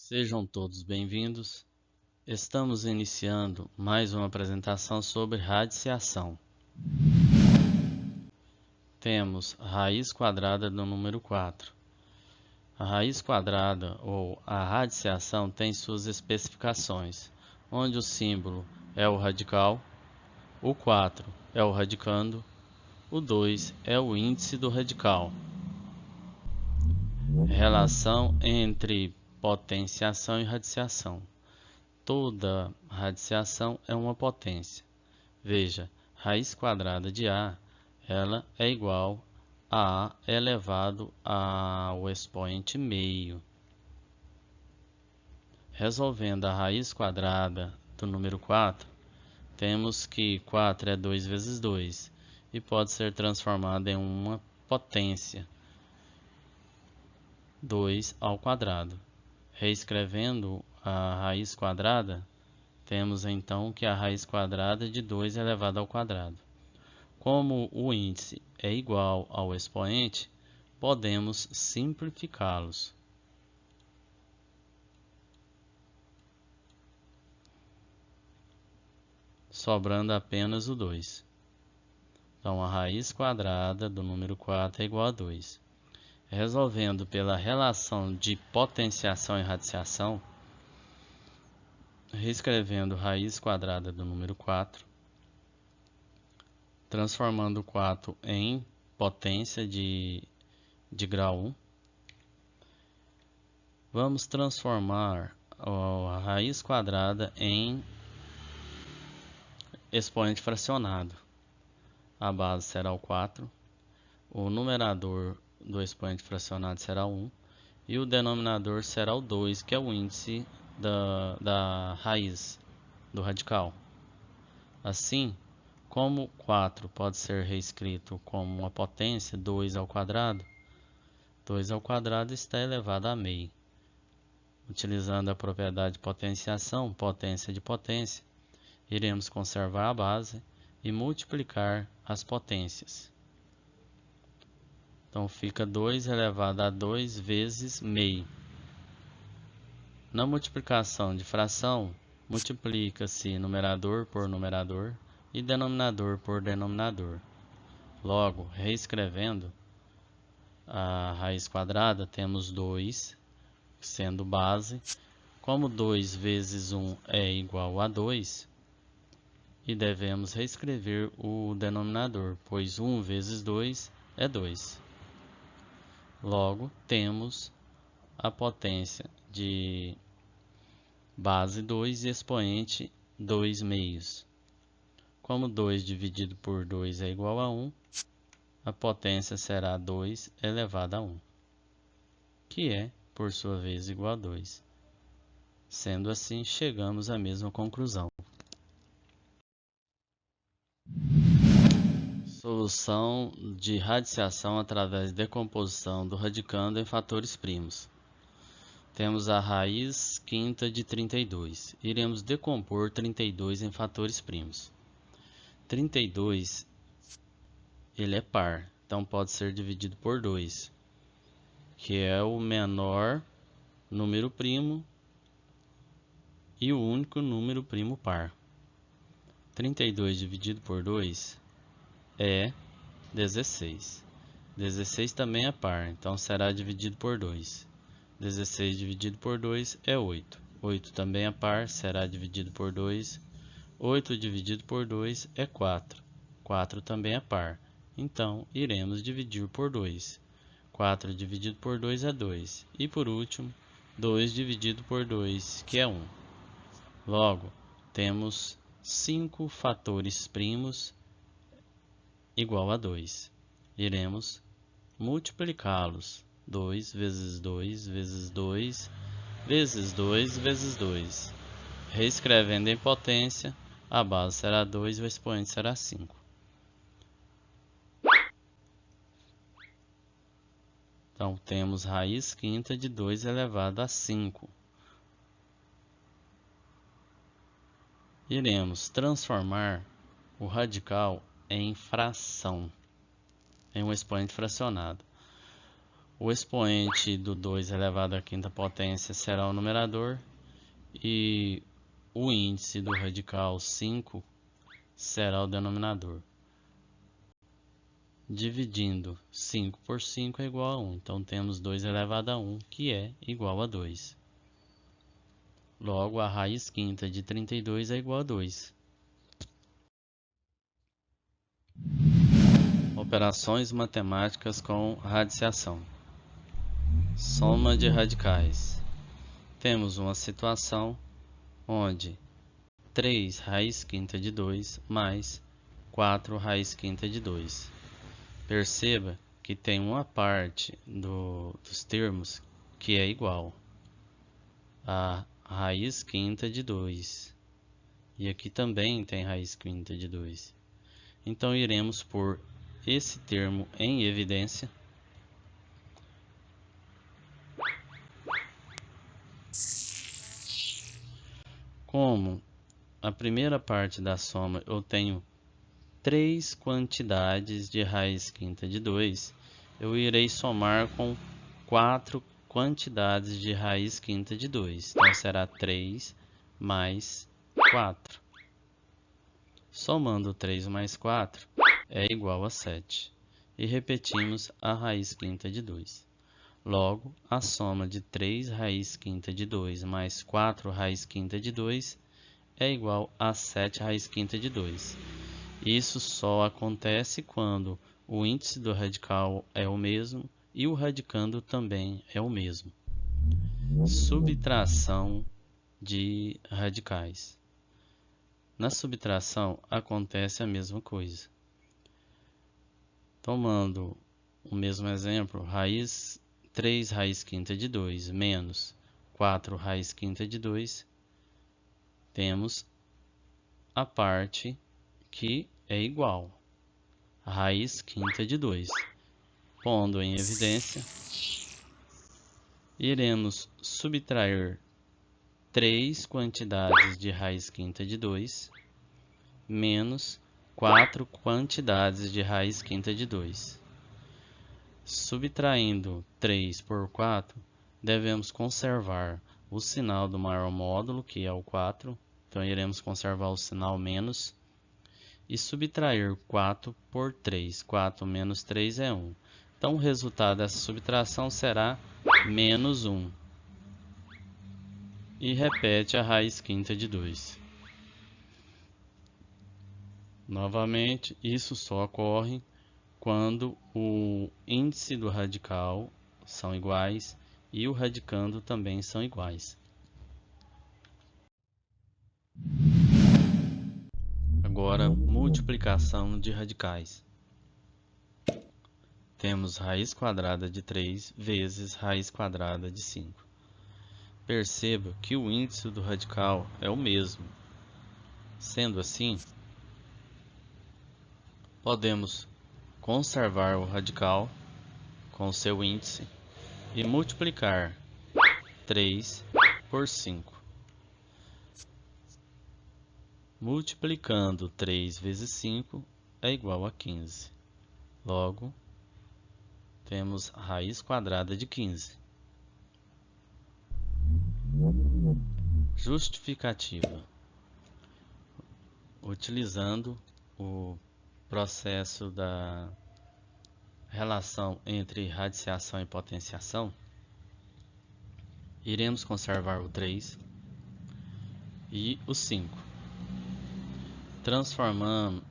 Sejam todos bem-vindos. Estamos iniciando mais uma apresentação sobre radiciação. Temos a raiz quadrada do número 4. A raiz quadrada ou a radiciação tem suas especificações, onde o símbolo é o radical, o 4 é o radicando, o 2 é o índice do radical. Relação entre potenciação e radiciação. Toda radiciação é uma potência. Veja, raiz quadrada de A, ela é igual a A elevado ao expoente meio. Resolvendo a raiz quadrada do número 4, temos que 4 é 2 vezes 2 e pode ser transformado em uma potência, 2 ao quadrado. Reescrevendo a raiz quadrada, temos então que a raiz quadrada de 2 elevado ao quadrado. Como o índice é igual ao expoente, podemos simplificá-los. Sobrando apenas o 2. Então, a raiz quadrada do número 4 é igual a 2. Resolvendo pela relação de potenciação e radiciação, reescrevendo raiz quadrada do número 4, transformando o 4 em potência de grau 1, vamos transformar a raiz quadrada em expoente fracionado. A base será o 4, o numerador do expoente fracionado será 1 e o denominador será o 2, que é o índice da raiz do radical. Assim, como 4 pode ser reescrito como uma potência 2 ao quadrado, 2 ao quadrado está elevado a meio. Utilizando a propriedade de potenciação, potência de potência, iremos conservar a base e multiplicar as potências. Então fica 2 elevado a 2 vezes meio. Na multiplicação de fração, multiplica-se numerador por numerador e denominador por denominador. Logo, reescrevendo a raiz quadrada, temos 2 sendo base. Como 2 vezes 1 é igual a 2, e devemos reescrever o denominador, pois 1 vezes 2 é 2. Logo, temos a potência de base 2 e expoente 2 meios. Como 2 dividido por 2 é igual a 1, a potência será 2 elevado a 1, que é, por sua vez, igual a 2. Sendo assim, chegamos à mesma conclusão. Solução de radiciação através de decomposição do radicando em fatores primos. Temos a raiz quinta de 32. Iremos decompor 32 em fatores primos. 32 ele é par, então pode ser dividido por 2, que é o menor número primo e o único número primo par. 32 dividido por 2 é 16. 16 também é par, então será dividido por 2. 16 dividido por 2 é 8. 8 também é par, será dividido por 2. 8 dividido por 2 é 4. 4 também é par, então iremos dividir por 2. 4 dividido por 2 é 2. E por último, 2 dividido por 2, que é 1. Logo, temos 5 fatores primos igual a 2. Iremos multiplicá-los. 2 vezes 2 vezes 2 vezes 2 vezes 2. Reescrevendo em potência, a base será 2 e o expoente será 5. Então, temos raiz quinta de 2 elevado a 5. Iremos transformar o radical em fração, em um expoente fracionado. o expoente do 2 elevado à quinta potência será o numerador e o índice do radical 5 será o denominador. Dividindo 5 por 5 é igual a 1. Então temos 2 elevado a 1, que é igual a 2. Logo, a raiz quinta de 32 é igual a 2. Operações matemáticas com radiciação. Soma de radicais. Temos uma situação onde 3 raiz quinta de 2 mais 4 raiz quinta de 2. Perceba que tem uma parte dos termos que é igual a raiz quinta de 2. E aqui também tem raiz quinta de 2. Então iremos pôr esse termo em evidência. Como a primeira parte da soma eu tenho 3 quantidades de raiz quinta de 2, eu irei somar com 4 quantidades de raiz quinta de 2. Então será 3 mais 4. Somando 3 mais 4 é igual a 7. E repetimos a raiz quinta de 2. Logo, a soma de 3 raiz quinta de 2 mais 4 raiz quinta de 2 é igual a 7 raiz quinta de 2. Isso só acontece quando o índice do radical é o mesmo e o radicando também é o mesmo. Subtração de radicais. Na subtração acontece a mesma coisa. Tomando o mesmo exemplo, 3 raiz quinta de 2 menos 4 raiz quinta de 2, temos a parte que é igual a raiz quinta de 2. Pondo em evidência, iremos subtrair 3 quantidades de raiz quinta de 2 menos 4 quantidades de raiz quinta de 2. Subtraindo 3 por 4, devemos conservar o sinal do maior módulo, que é o 4. Então iremos conservar o sinal menos e subtrair 4 por 3. 4 menos 3 é 1. Então o resultado dessa subtração será menos 1. E repete a raiz quinta de 2. Novamente, isso só ocorre quando o índice do radical são iguais e o radicando também são iguais. Agora, multiplicação de radicais. Temos raiz quadrada de 3 vezes raiz quadrada de 5. Perceba que o índice do radical é o mesmo. Sendo assim, podemos conservar o radical com seu índice e multiplicar 3 por 5. Multiplicando 3 vezes 5 é igual a 15. Logo, temos raiz quadrada de 15. Justificativa. Utilizando o processo da relação entre radiciação e potenciação, iremos conservar o 3 e o 5.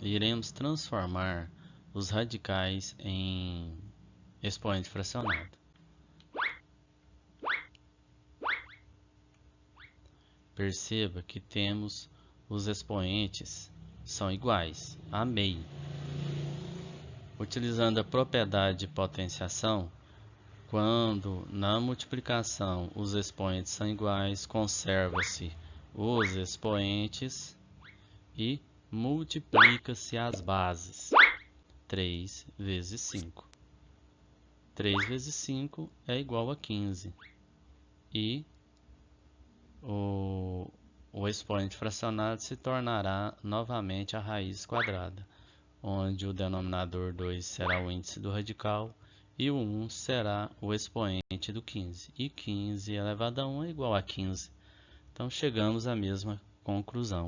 Iremos transformar os radicais em expoente fracionado. Perceba que temos os expoentes são iguais a meio. Utilizando a propriedade de potenciação, quando na multiplicação os expoentes são iguais, conserva-se os expoentes e multiplica-se as bases. 3 vezes 5. 3 vezes 5 é igual a 15. E o expoente fracionado se tornará novamente a raiz quadrada, onde o denominador 2 será o índice do radical e o 1 será o expoente do 15. E 15 elevado a 1 é igual a 15. Então chegamos à mesma conclusão.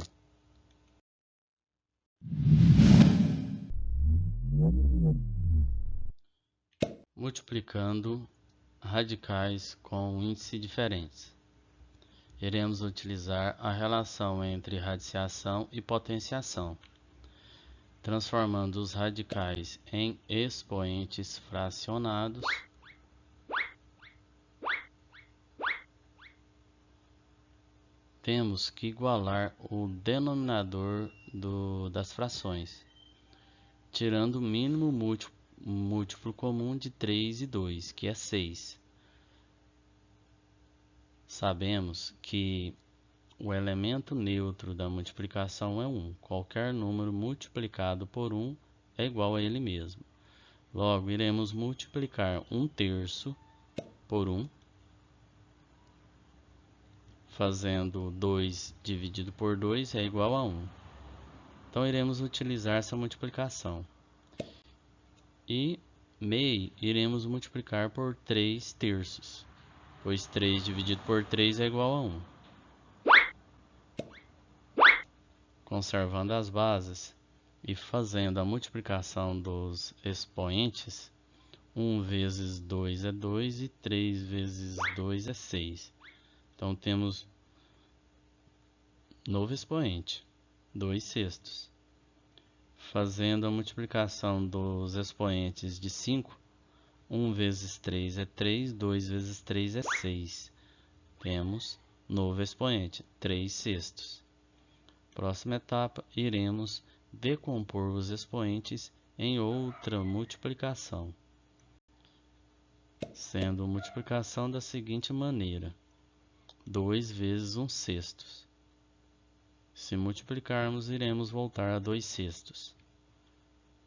Multiplicando radicais com índice diferentes. Iremos utilizar a relação entre radiciação e potenciação, transformando os radicais em expoentes fracionados temos que igualar o denominador das frações, tirando o mínimo múltiplo comum de 3 e 2, que é 6. Sabemos que o elemento neutro da multiplicação é 1. Qualquer número multiplicado por 1 é igual a ele mesmo. Logo, iremos multiplicar 1/3 por 1, fazendo 2 dividido por 2 é igual a 1. Então, iremos utilizar essa multiplicação. E meio iremos multiplicar por 3/3, pois 3 dividido por 3 é igual a 1. Conservando as bases e fazendo a multiplicação dos expoentes, 1 vezes 2 é 2 e 3 vezes 2 é 6. Então temos novo expoente, 2/6. Fazendo a multiplicação dos expoentes de 5, 1 vezes 3 é 3, 2 vezes 3 é 6. Temos novo expoente, 3/6. Próxima etapa, iremos decompor os expoentes em outra multiplicação, sendo multiplicação da seguinte maneira: 2 vezes 1/6. Se multiplicarmos, iremos voltar a 2/6.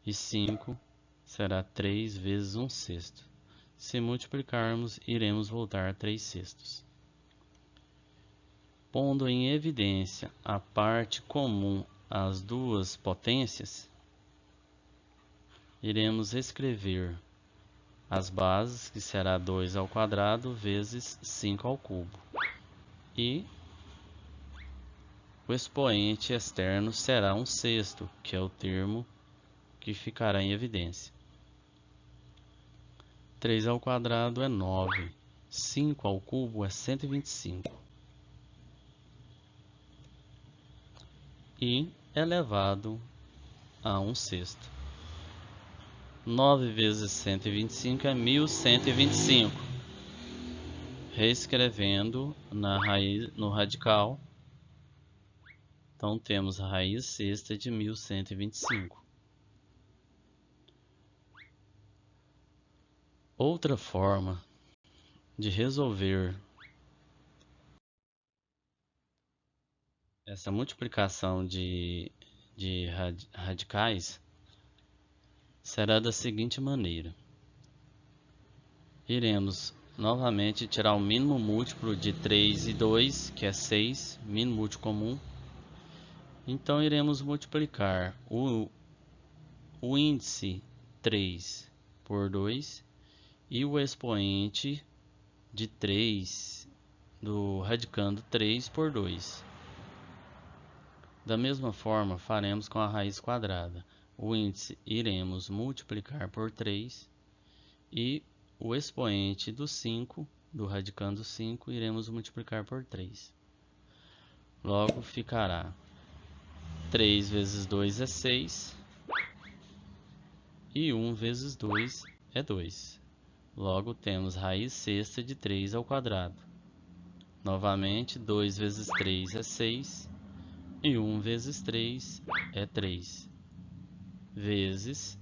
E 5 será 3 vezes 1/6. Se multiplicarmos, iremos voltar a 3/6. Pondo em evidência a parte comum às duas potências, iremos escrever as bases, que será 2 ao quadrado vezes 5 ao cubo. E o expoente externo será 1/6, que é o termo que ficará em evidência. 3 ao quadrado é 9. 5 ao cubo é 125. E elevado a 1/6. 9 vezes 125 é 1125. Reescrevendo no radical, então temos a raiz sexta de 1125. Outra forma de resolver essa multiplicação de radicais será da seguinte maneira: iremos novamente tirar o mínimo múltiplo de 3 e 2, que é 6, mínimo múltiplo comum. Então iremos multiplicar o índice 3 por 2 e o expoente de 3 do radicando 3 por 2. Da mesma forma, faremos com a raiz quadrada. O índice iremos multiplicar por 3 e o expoente do 5, do radicando 5, iremos multiplicar por 3. Logo ficará 3 vezes 2 é 6 e 1 vezes 2 é 2. Logo temos raiz sexta de 3 ao quadrado. Novamente, 2 vezes 3 é 6 e 1 vezes 3 é 3. Vezes,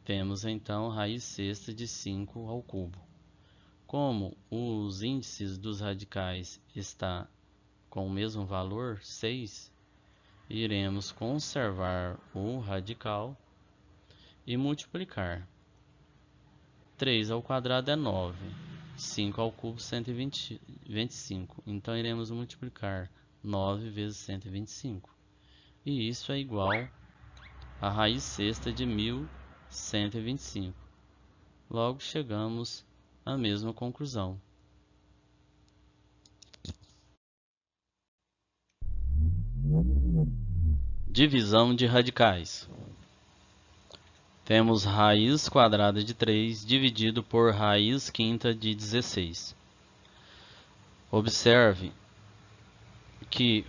temos então raiz sexta de 5 ao cubo. Como os índices dos radicais estão com o mesmo valor, 6, iremos conservar o radical e multiplicar. 3 ao quadrado é 9, 5 ao cubo 125. Então iremos multiplicar 9 vezes 125. E isso é igual a raiz sexta de 1125. logo chegamos à mesma conclusão. Divisão de radicais. Temos raiz quadrada de 3 dividido por raiz quinta de 16. Observe que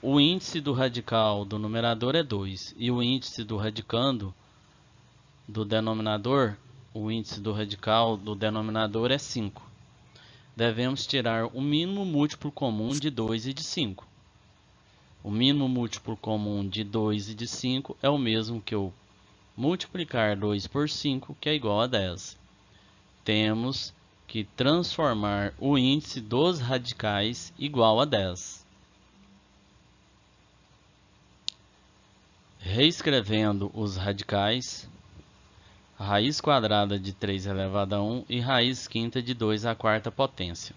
o índice do radical do numerador é 2 e o índice do radicando do denominador, o índice do radical do denominador é 5. Devemos tirar o mínimo múltiplo comum de 2 e de 5. O mínimo múltiplo comum de 2 e de 5 é o mesmo que eu multiplicar 2 por 5, que é igual a 10. Temos que transformar o índice dos radicais igual a 10. Reescrevendo os radicais, raiz quadrada de 3 elevado a 1 e raiz quinta de 2 à quarta potência.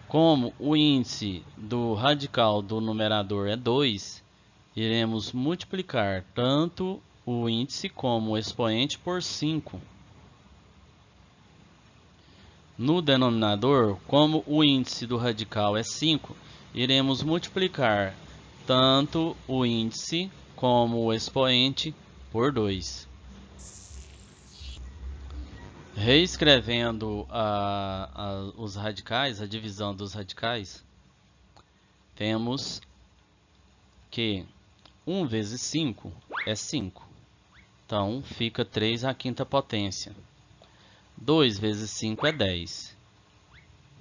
Como o índice do radical do numerador é 2, iremos multiplicar tanto o índice como o expoente por 5. No denominador, como o índice do radical é 5, iremos multiplicar tanto o índice como o expoente por 2. Reescrevendo os radicais, a divisão dos radicais, temos que 1 vezes 5 é 5. Então, fica 3 à quinta potência. 2 vezes 5 é 10.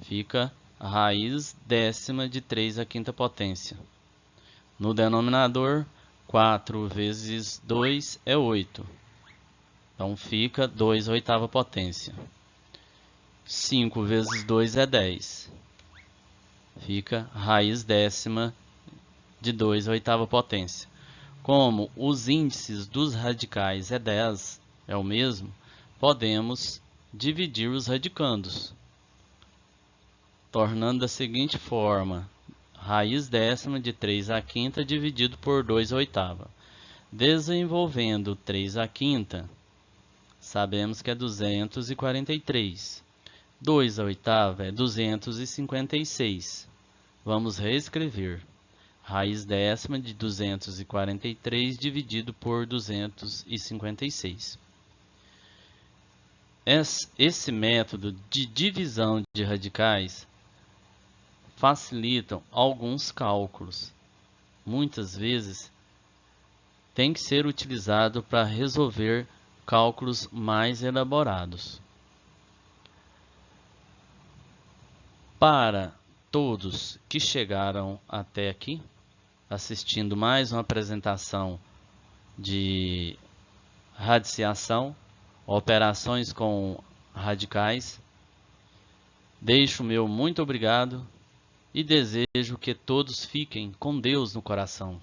Fica a raiz décima de 3 à quinta potência. No denominador, 4 vezes 2 é 8. Então, fica 2 à oitava potência. 5 vezes 2 é 10. Fica raiz décima de 2 à oitava potência. Como os índices dos radicais é 10, é o mesmo, podemos dividir os radicandos, tornando da seguinte forma: raiz décima de 3 à quinta dividido por 2 à oitava. Desenvolvendo 3 à quinta, sabemos que é 243. 2 à oitava é 256. Vamos reescrever. Raiz décima de 243 dividido por 256. Esse método de divisão de radicais facilita alguns cálculos. Muitas vezes tem que ser utilizado para resolver cálculos mais elaborados. Para todos que chegaram até aqui, assistindo mais uma apresentação de radiciação, operações com radicais, deixo o meu muito obrigado e desejo que todos fiquem com Deus no coração.